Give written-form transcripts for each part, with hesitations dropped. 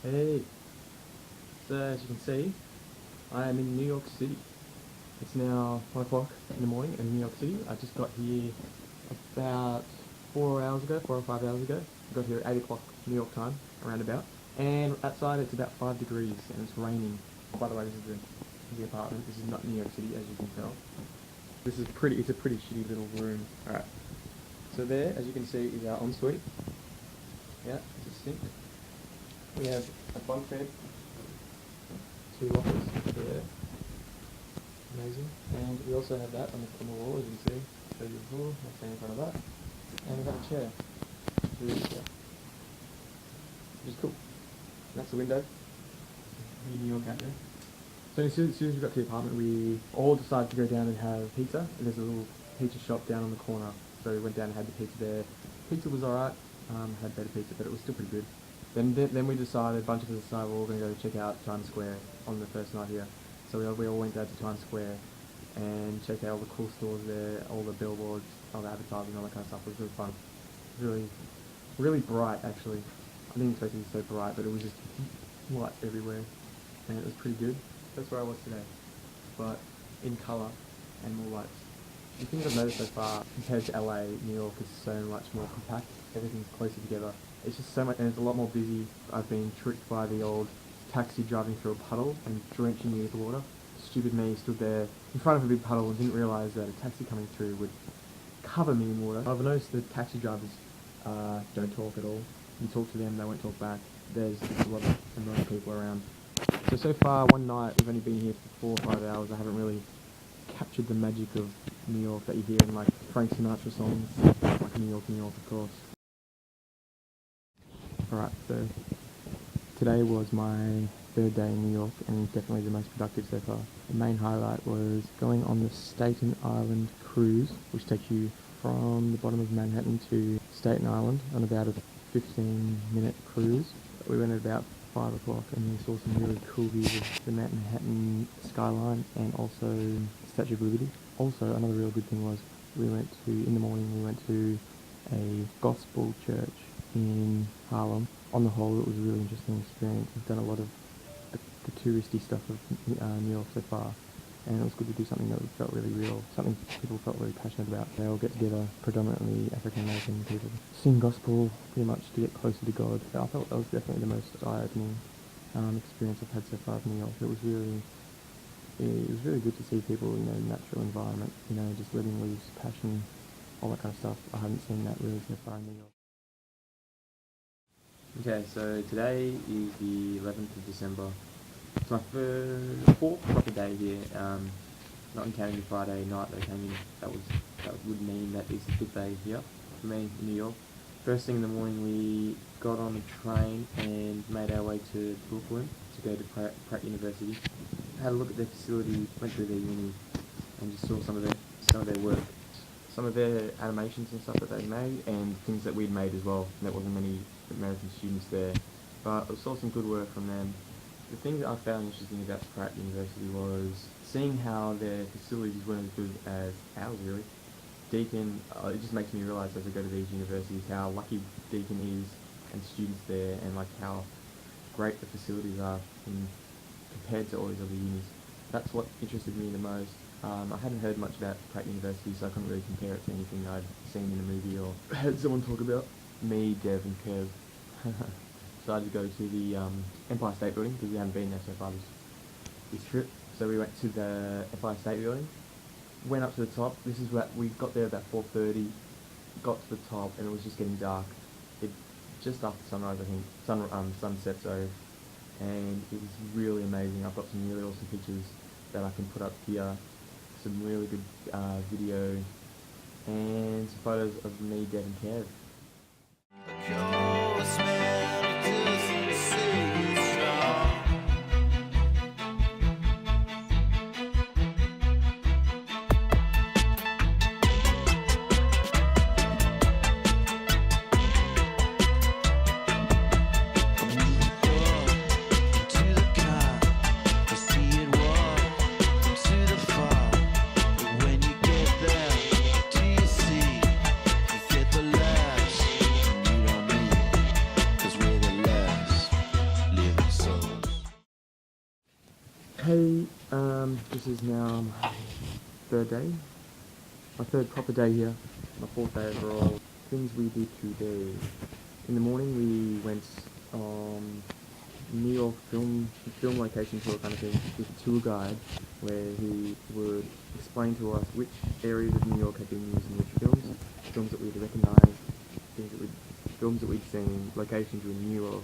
Hey, so as you can see, I am in New York City. It's now 1 o'clock in the morning in New York City. I just got here about 4 hours ago, 4 or 5 hours ago. I got here at 8 o'clock New York time, around about. And outside it's about 5 degrees and it's raining. By the way, this is the apartment. This is not New York City, as you can tell. It's a pretty shitty little room. Alright. So there, as you can see, is our ensuite. Yeah, it's a sink. We have a bunk bed, 2 lockers there, amazing. And we also have that on the wall, as you can see. Show you the floor, I'll stand in front of that. And we've got a chair, which is cool. And that's the window. New York out there. So as soon as we got to the apartment, we all decided to go down and have pizza. And there's a little pizza shop down on the corner, so we went down and had the pizza there. Pizza was alright. Had better pizza, but it was still pretty good. Then we decided, a bunch of us decided we were going to go check out Times Square on the first night here. So we all went down to Times Square and checked out all the cool stores there, all the billboards, all the advertising, all that kind of stuff. It was really fun. Really bright actually. I didn't expect it to be so bright, but it was just light everywhere, and it was pretty good. That's where I was today, but in colour and more lights. The thing I've noticed so far, compared to LA, New York is so much more compact. Everything's closer together. It's just so much, and it's a lot more busy. I've been tricked by the old taxi driving through a puddle and drenching me with water. Stupid me stood there in front of a big puddle and didn't realise that a taxi coming through would cover me in water. I've noticed that taxi drivers don't talk at all. You talk to them, they won't talk back. There's a lot of annoying people around. So far, one night, we've only been here for 4 or 5 hours. I haven't really captured the magic of New York that you hear in like Frank Sinatra songs, like New York, of course. Alright, so today was my 3rd day in New York and definitely the most productive so far. The main highlight was going on the Staten Island cruise, which takes you from the bottom of Manhattan to Staten Island on about a 15-minute cruise. We went at about 5 o'clock and we saw some really cool views of the Manhattan skyline and also Statue of Liberty. Also, another real good thing was in the morning we went to a gospel church in Harlem. On the whole, it was a really interesting experience. We've done a lot of the touristy stuff of New York so far, and it was good to do something that felt really real, something people felt really passionate about. They all get together, predominantly African American people, sing gospel pretty much to get closer to God. I felt that was definitely the most eye-opening experience I've had so far in New York. It was really good to see people in a natural environment, just letting loose, passion, all that kind of stuff. I haven't seen that really so far in New York. Okay, so today is the 11th of December. It's my 4th proper day here, not counting the Friday night that I came in. That would mean that it's the 5th day here for me in New York. First thing in the morning we got on a train and made our way to Brooklyn to go to Pratt University. Had a look at their facility, went through their uni, and just saw some of their work. Some of their animations and stuff that they made, and things that we'd made as well. There wasn't many American students there, but I saw some good work from them. The thing that I found interesting about Pratt University was seeing how their facilities weren't as good as ours, really. Deakin, it just makes me realise as I go to these universities how lucky Deakin is and students there, and like how great the facilities are compared to all these other unis. That's what interested me the most. I hadn't heard much about Pratt University, so I couldn't really compare it to anything I'd seen in a movie or heard someone talk about. Me, Dev and Kev decided to go to the Empire State Building because we hadn't been there so far this trip. So we went to the Empire State Building, went up to the top. This is what we got there about 4:30, got to the top and it was just getting dark. Just after sunrise, I think, sunset, sorry, and it was really amazing. I've got some really awesome pictures that I can put up here, some really good video, and some photos of me, Dev and Kev. Okay, this is now my third day. My third proper day here. My fourth day overall. Things we did today. In the morning we went on New York film location tour kind of thing with a tour guide where he would explain to us which areas of New York had been used in which films that we'd recognised, films that we'd seen, locations we knew of,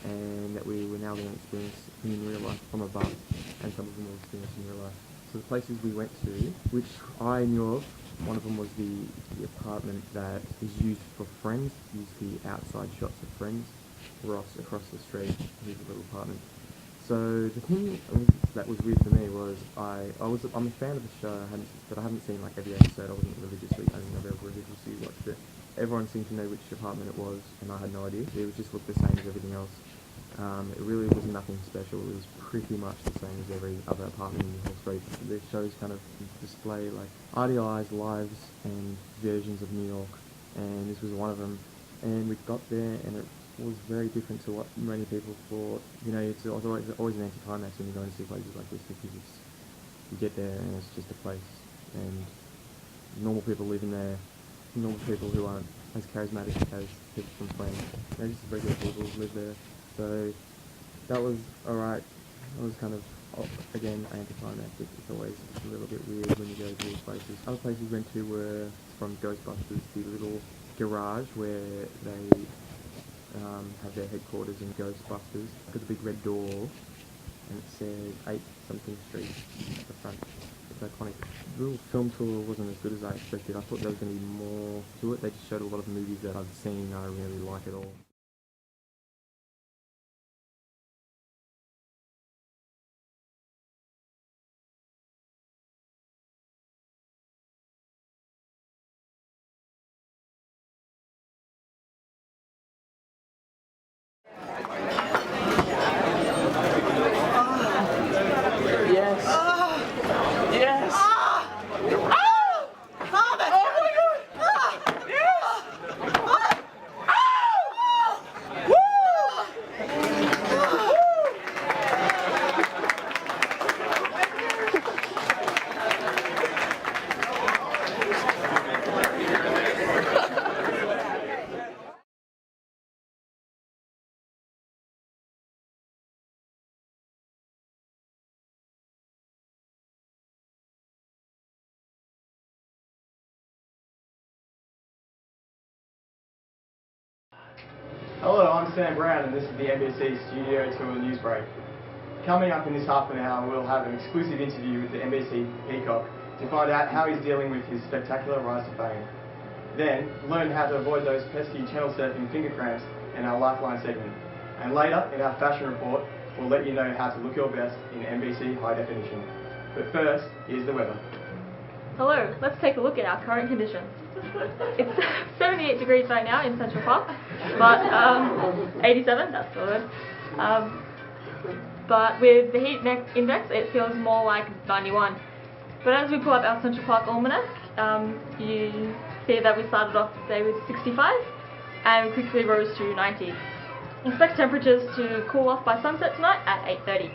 and that we were now going to experience in real life from above, and some of them we'll experience in real life. So the places we went to, which I knew of, one of them was the apartment that is used for Friends, used the outside shots of Friends. Ross across the street, his little apartment. So the thing that was weird for me was I'm a fan of the show, but I haven't seen like every episode. I wasn't religiously, I never religiously watched it. Everyone seemed to know which apartment it was, and I had no idea. It was just looked the same as everything else. It really was nothing special. It was pretty much the same as every other apartment in the whole street. The shows kind of display like idealized lives and versions of New York, and this was one of them. And we got there, and it was very different to what many people thought. You know, it's always an anticlimax when you go and see places like this, because you get there and it's just a place, and normal people live in there, normal people who aren't as charismatic as people from Friends. They're just regular people who live there. So that was alright. It was kind of, again, anticlimactic. It's always a little bit weird when you go to these places. Other places we went to were from Ghostbusters, the little garage where they have their headquarters in Ghostbusters. Got a big red door, and it says 8 something Street at the front. It's iconic. The little film tour wasn't as good as I expected. I thought there was going to be more to it. They just showed a lot of movies that I've seen and I don't really like at all. Hello, I'm Sam Brown and this is the NBC Studio Tour News Break. Coming up in this half an hour, we'll have an exclusive interview with the NBC Peacock to find out how he's dealing with his spectacular rise to fame. Then, learn how to avoid those pesky channel surfing finger cramps in our Lifeline segment. And later, in our fashion report, we'll let you know how to look your best in NBC High Definition. But first, here's the weather. Hello, let's take a look at our current conditions. It's 78 degrees right now in Central Park, but 87, that's the word. But with the heat index, it feels more like 91. But as we pull up our Central Park almanac, you see that we started off the day with 65 and quickly rose to 90. Expect temperatures to cool off by sunset tonight at 8:30.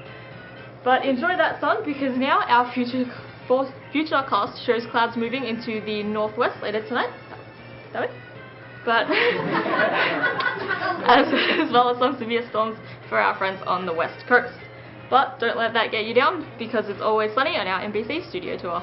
But enjoy that sun, because now our futurecast shows clouds moving into the northwest later tonight. That way. But as well as some severe storms for our friends on the west coast. But don't let that get you down, because it's always sunny on our NBC studio tour.